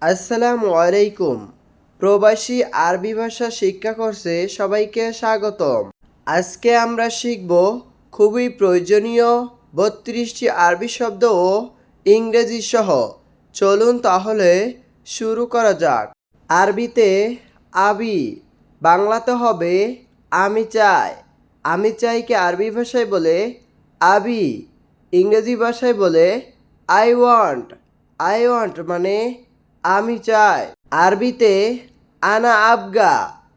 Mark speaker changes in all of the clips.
Speaker 1: আসসালামু আলাইকুম। প্রবাসী আরবি ভাষা শিক্ষা কোর্সে সবাইকে স্বাগতম। আজকে আমরা শিখব খুবই প্রয়োজনীয় ৩২টি আরবি শব্দ ও ইংরেজি সহ। চলুন তাহলে শুরু করা যাক। আরবিতে আবি, বাংলাতে হবে আমি চাই। আমি চাইকে আরবি ভাষায় বলে আবি, ইংরেজি ভাষায় বলে আই ওয়ান্ট। আই ওয়ান্ট মানে আমি চাই। আরবিতে আনা আবগা,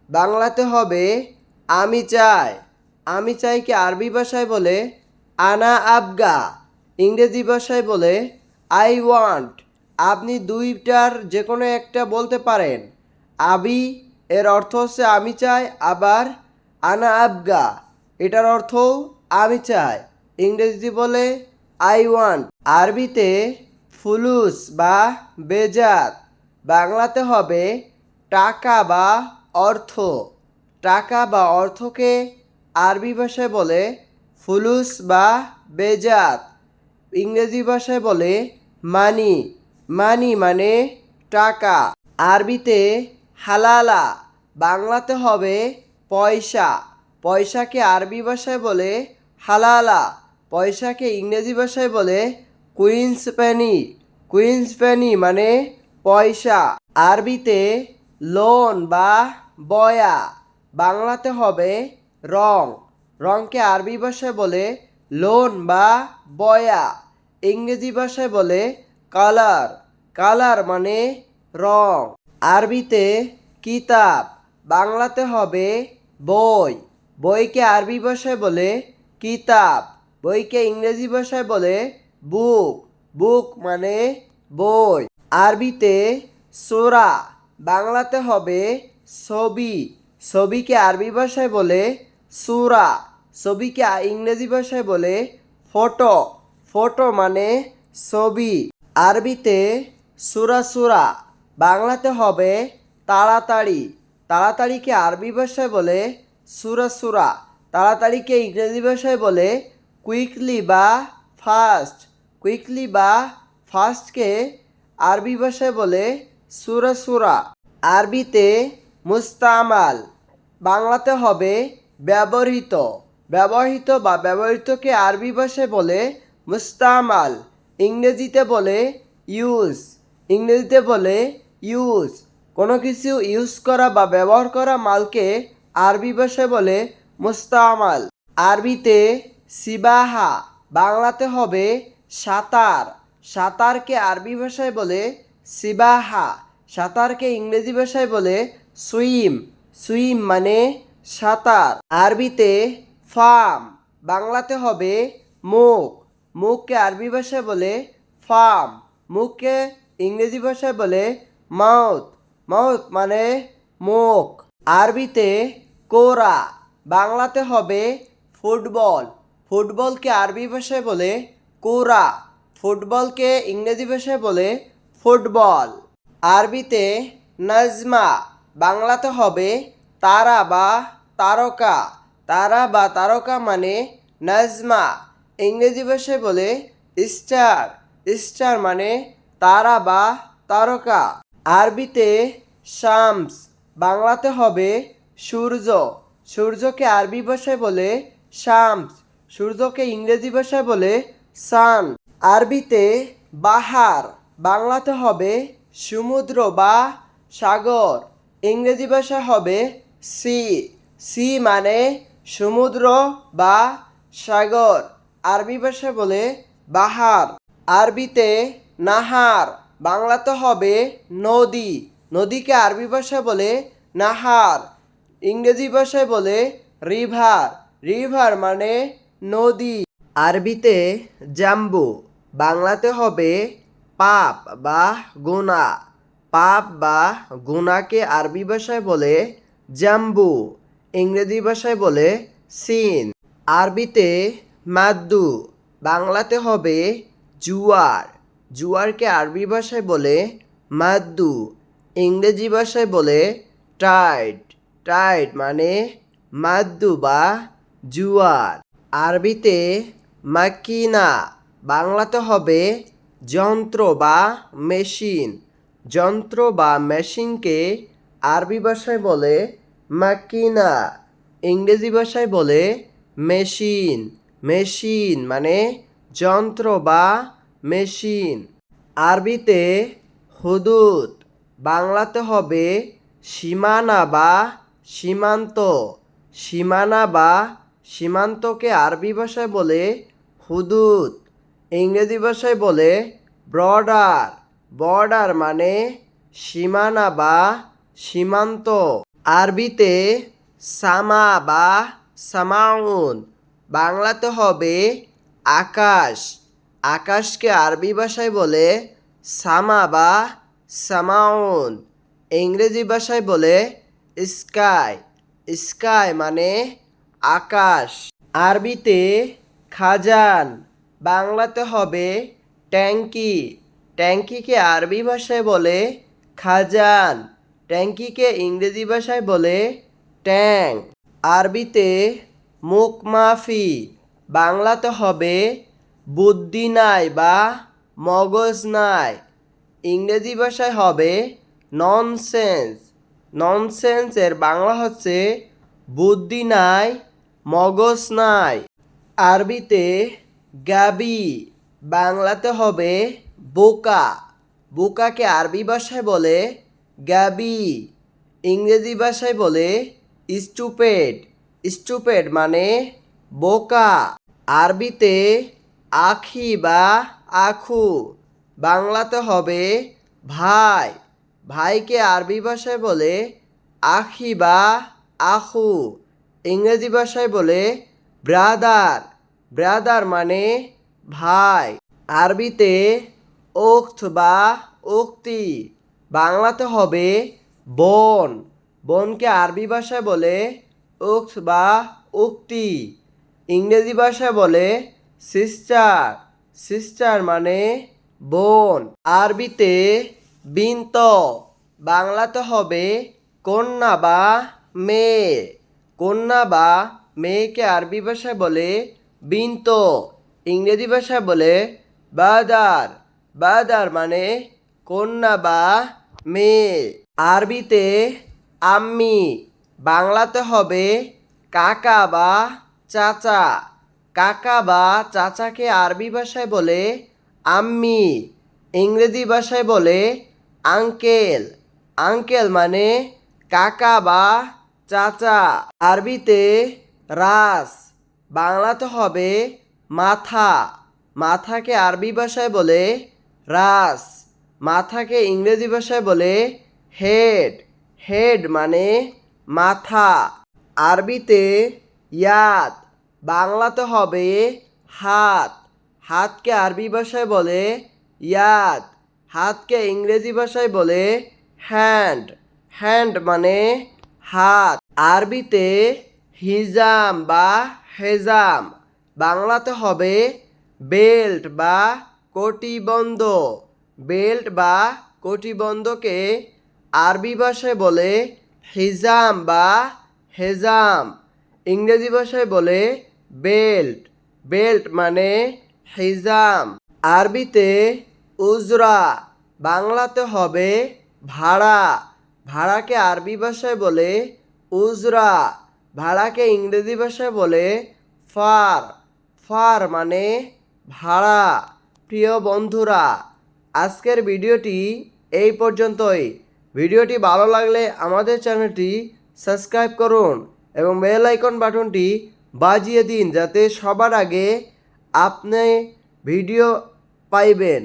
Speaker 1: বাংলাতে হবে আমি চাই। আমি চাইকে আরবি ভাষায় বলে আনা আবগা, ইংরেজি ভাষায় বলে আই ওয়ান্ট। আপনি দুইটার যে কোনো একটা বলতে পারেন। আবি এর অর্থ হচ্ছে আমি চাই, আবার আনা আবগা এটার অর্থও আমি চাই। ইংরেজি বলে আই ওয়ান্ট। আরবিতে ফুলুস বা বেজাত, বাংলাতে হবে টাকা বা অর্থ। টাকা বা অর্থকে আরবি ভাষায় বলে ফুলুস বা বেজাত, ইংরেজি ভাষায় বলে মানি। মানি মানে টাকা। আরবিতে হালালা, বাংলাতে হবে পয়সা। পয়সাকে আরবি ভাষায় বলে হালালা, পয়সাকে ইংরেজি ভাষায় বলে কুইন্স পেনি। কুইন্স পেনি মানে পয়সা। আরবিতে লোন বা বয়া, বাংলাতে হবে রং। রংকে আরবি ভাষায় বলে লোন বা বয়া, ইংরেজি ভাষায় বলে কালার। কালার মানে রং। আরবিতে কিতাব, বাংলাতে হবে বই। বইকে আরবি ভাষায় বলে কিতাব, বইকে ইংরেজি ভাষায় বলে বুক। বুক মানে বই। আরবিতে সূরা, বাংলাতে হবে ছবি। ছবিকে আরবি ভাষায় বলে সূরা, ছবিকে ইংরেজি ভাষায় বলে ফটো। ফটো মানে ছবি। আরবিতে সূরা সূরা, বাংলাতে হবে তাড়াতাড়ি। তাড়াতাড়িকে আরবি ভাষায় বলে সূরা সূরা, তাড়াতাড়িকে ইংরেজি ভাষায় বলে কুইকলি বা ফাস্ট। কুইকলি বা ফাস্টকে আরবি ভাষায় বলে সূরা সূরা। আরবিতে মুস্তামাল, বাংলাতে হবে ব্যবহৃত। ব্যবহৃত বা ব্যবহৃতকে আরবি ভাষায় বলে মুস্তামাল, ইংরেজিতে বলে ইউজ। ইংরেজিতে বলে ইউজ। কোনো কিছু ইউজ করা বা ব্যবহার করা মালকে আরবি ভাষায় বলে মুস্তামাল। আরবিতে সিবাহা, বাংলাতে হবে সাঁতার। সাঁতারকে আরবি ভাষায় বলে সিবাহা, সাঁতারকে ইংরেজি ভাষায় বলে সুইম। সুইম মানে সাঁতার। আরবিতে ফার্ম, বাংলাতে হবে মুখ। মুখকে আরবি ভাষায় বলে ফার্ম, মুখকে ইংরেজি ভাষায় বলে মাউথ। মাউথ মানে মুখ। আরবিতে কোরা, বাংলাতে হবে ফুটবল। ফুটবলকে আরবি ভাষায় বলে কোরা, ফুটবলকে ইংরেজি ভাষায় বলে ফুটবল। আরবিতে নাজমা, বাংলাতে হবে তারা বা তারকা। তারা বা তারকা মানে নাজমা, ইংরেজি ভাষায় বলে স্টার। স্টার মানে তারা বা তারকা। আরবিতে শামস, বাংলাতে হবে সূর্য। সূর্যকে আরবি ভাষায় বলে শামস, সূর্যকে ইংরেজি ভাষায় বলে সান। আরবিতে বাহার, বাংলাতে হবে সমুদ্র বা সাগর, ইংরেজি ভাষায় হবে সি। সি মানে সমুদ্র বা সাগর, আরবি ভাষায় বলে বাহার। আরবিতে নাহার, বাংলাতে হবে নদী। নদীকে আরবি ভাষায় বলে নাহার, ইংরেজি ভাষায় বলে রিভার। রিভার মানে নদী। আরবিতে জাম্বু, বাংলাতে হবে পাপ বা গুনাহ। পাপ বা গুনাহকে আরবি ভাষায় বলে জাম্বু, ইংরেজি ভাষায় বলে সিন। আরবিতে মাদ্দু, বাংলাতে হবে জুয়ার। জুয়ারকে আরবি ভাষায় বলে মাদ্দু, ইংরেজি ভাষায় বলে টাইড। টাইড মানে মাদ্দু বা জুয়ার। আরবিতে মাকিনা, বাংলাতে হবে যন্ত্র বা মেশিন। যন্ত্র বা মেশিনকে আরবি ভাষায় বলে মাকিনা, ইংরেজি ভাষায় বলে মেশিন। মেশিন মানে যন্ত্র বা মেশিন। আরবিতে হুদুদ, বাংলাতে হবে সীমানা বা সীমান্ত। সীমানা বা সীমান্তকে আরবি ভাষায় বলে হুদুদ, ইংরেজি ভাষায় বলে বর্ডার। বর্ডার মানে সীমানা বা সীমান্ত। আরবিতে সামা বা সামাউন, বাংলাতে হবে আকাশ। আকাশকে আরবি ভাষায় বলে সামা বা সামাউন, ইংরেজি ভাষায় বলে স্কাই। স্কাই মানে আকাশ। আরবিতে খাজান, বাংলাতে হবে ট্যাঙ্কি। ট্যাঙ্কিকে আরবি ভাষায় বলে খাজান, ট্যাঙ্কিকে ইংরেজি ভাষায় বলে ট্যাঙ্ক। আরবিতে মুখ মাফি, বাংলাতে হবে বুদ্ধি নাই বা মগজ নাই, ইংরেজি ভাষায় হবে ননসেন্স। ননসেন্সের বাংলা হচ্ছে বুদ্ধি নাই, মগজ নাই। আরবিতে গাবি, বাংলাতে হবে বোকা। বোকাকে আরবি ভাষায় বলে গাবি, ইংরেজি ভাষায় বলে স্টুপেড। স্টুপেড মানে বোকা। আরবিতে আখি বা আখু, বাংলাতে হবে ভাই। ভাইকে আরবি ভাষায় বলে আখি বা আখু, ইংরেজি ভাষায় বলে ব্রাদার। ব্রাদার মানে ভাই। আরবিতে ওখত বা উক্তি, বাংলাতে হবে বোন। বোনকে আরবি ভাষায় বলে উখত বা উক্তি, ইংরেজি ভাষায় বলে সিস্টার। সিস্টার মানে বোন। আরবিতে বিন্ত, বাংলাতে হবে কন্যা বা মেয়ে। কন্যা বা মেয়েকে আরবি ভাষায় বলে বিন্ত, ইংরেজি ভাষায় বলে বাদার। বাদার মানে কন্যা বা মেয়ে। আরবিতে আম্মি, বাংলাতে হবে কাকা বা চাচা। কাকা বা চাচাকে আরবি ভাষায় বলে আম্মি, ইংরেজি ভাষায় বলে আঙ্কেল। আঙ্কেল মানে কাকা বা চাচা। আরবিতে রাস, বাংলাতে হবে মাথা। মাথাকে আরবি ভাষায় বলে রাস, মাথাকে ইংরেজি ভাষায় বলে হেড। হেড মানে মাথা। আরবিতে ইয়াদ, বাংলাতে হবে হাত। হাতকে আরবি ভাষায় বলে ইয়াদ, হাতকে ইংরেজি ভাষায় বলে হ্যান্ড। হ্যান্ড মানে হাত। আরবিতে হিজাম বা হেজাম, বাংলাতে হবে বেল্ট বা কটিবন্ধ। বেল্ট বা কটিবন্ধকে আরবি ভাষায় বলে হিজাম বা হেজাম, ইংরেজি ভাষায় বলে বেল্ট। বেল্ট মানে হিজাম। আরবিতে উজরা, বাংলাতে হবে ভাড়া। ভাড়াকে আরবি ভাষায় বলে উজরা, ভাড়াকে ইংরেজি ভাষায় বলে ফার। ফার মানে ভাড়া। প্রিয় বন্ধুরা, আজকের ভিডিওটি এই পর্যন্তই। ভিডিওটি ভালো লাগলে আমাদের চ্যানেলটি সাবস্ক্রাইব করুন এবং বেল আইকন বাটনটি বাজিয়ে দিন, যাতে সবার আগে আপনি ভিডিও পাইবেন।